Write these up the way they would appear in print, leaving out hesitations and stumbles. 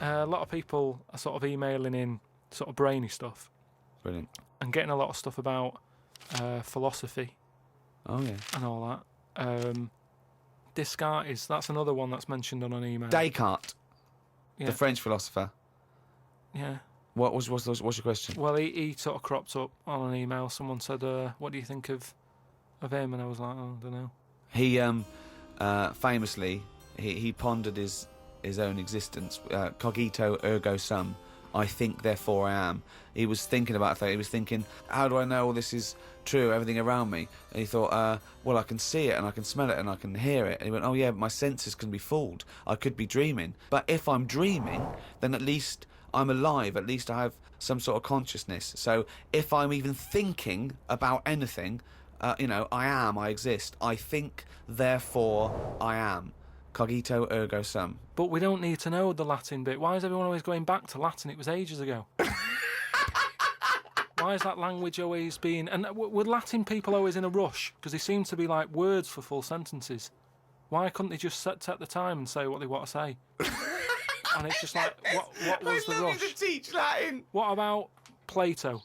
A lot of people are sort of emailing in sort of brainy stuff. Brilliant. And getting a lot of stuff about philosophy. Oh, yeah. And all that. Descartes, that's another one that's mentioned on an email. Descartes, yeah. the French philosopher. Yeah. What's your question? Well, he sort of cropped up on an email. Someone said, what do you think of him? And I was like, oh, I don't know. He famously, he pondered his own existence. Cogito ergo sum. I think, therefore I am. He was thinking about that. He was thinking, how do I know all this is true, everything around me? And he thought, well, I can see it and I can smell it and I can hear it. And he went, oh yeah, but my senses can be fooled. I could be dreaming. But if I'm dreaming, then at least I'm alive. At least I have some sort of consciousness. So if I'm even thinking about anything, I exist. I think, therefore I am. Cogito ergo sum. But we don't need to know the Latin bit. Why is everyone always going back to Latin? It was ages ago. Why is that language always being... And were Latin people always in a rush? Because they seem to be like words for full sentences. Why couldn't they just take the time and say what they want to say? And it's just like, what was the rush? I love you to teach Latin. What about Plato?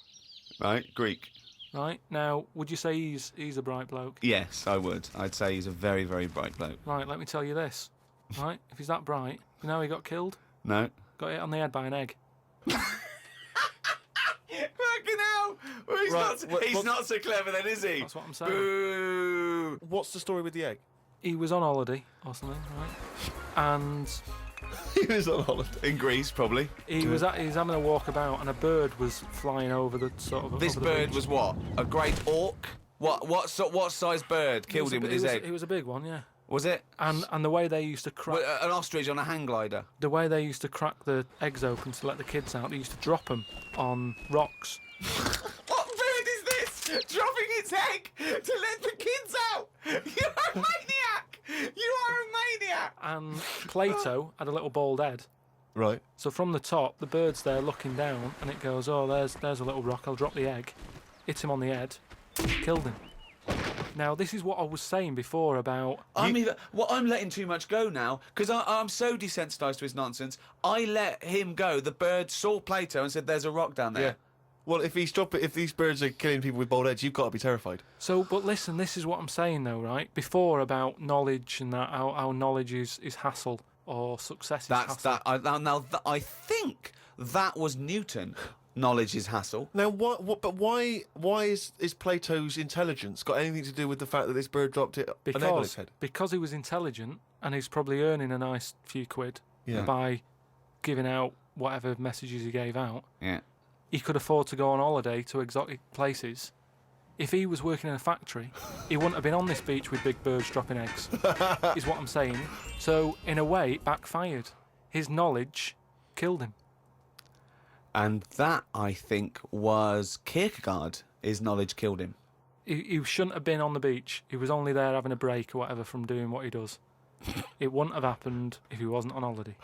Right, Greek. Right, now, would you say he's a bright bloke? Yes, I would. I'd say he's a very, very bright bloke. Right, let me tell you this. Right, if he's that bright, you know how he got killed? No. Got hit on the head by an egg. Fucking hell! Well, he's not so clever then, is he? That's what I'm saying. Boo! What's the story with the egg? He was on holiday or something, right? And... He was on holiday. In Greece, probably. He was having a walk about, and a bird was flying over the sort of... This over the bird beach. was what? A great auk? What size bird killed him with his egg? It was a big one, yeah. Was it? And the way they used to crack... An ostrich on a hang glider? The way they used to crack the eggs open to let the kids out, they used to drop them on rocks. What bird is this? Dropping its egg to let the kids out? You are a maniac! You are a maniac! And Plato had a little bald head. Right. So from the top, the bird's there looking down, and it goes, oh, there's a little rock, I'll drop the egg. Hit him on the head, killed him. Now, this is what I was saying before about... I'm letting too much go now, because I'm so desensitised to his nonsense. I let him go. The bird saw Plato and said, there's a rock down there. Yeah. Well, if these birds are killing people with bald heads, you've got to be terrified. So, but listen, this is what I'm saying, though, right? Before, about knowledge and that, how knowledge is hassle, or success is hassle. I think that was Newton. Knowledge is hassle. Now, why is Plato's intelligence got anything to do with the fact that this bird dropped an egg on his head? Because he was intelligent, and he's probably earning a nice few quid by giving out whatever messages he gave out. Yeah. He could afford to go on holiday to exotic places. If he was working in a factory, he wouldn't have been on this beach with big birds dropping eggs, is what I'm saying. So, in a way, it backfired. His knowledge killed him. And that, I think, was Kierkegaard. His knowledge killed him. He shouldn't have been on the beach. He was only there having a break or whatever from doing what he does. It wouldn't have happened if he wasn't on holiday.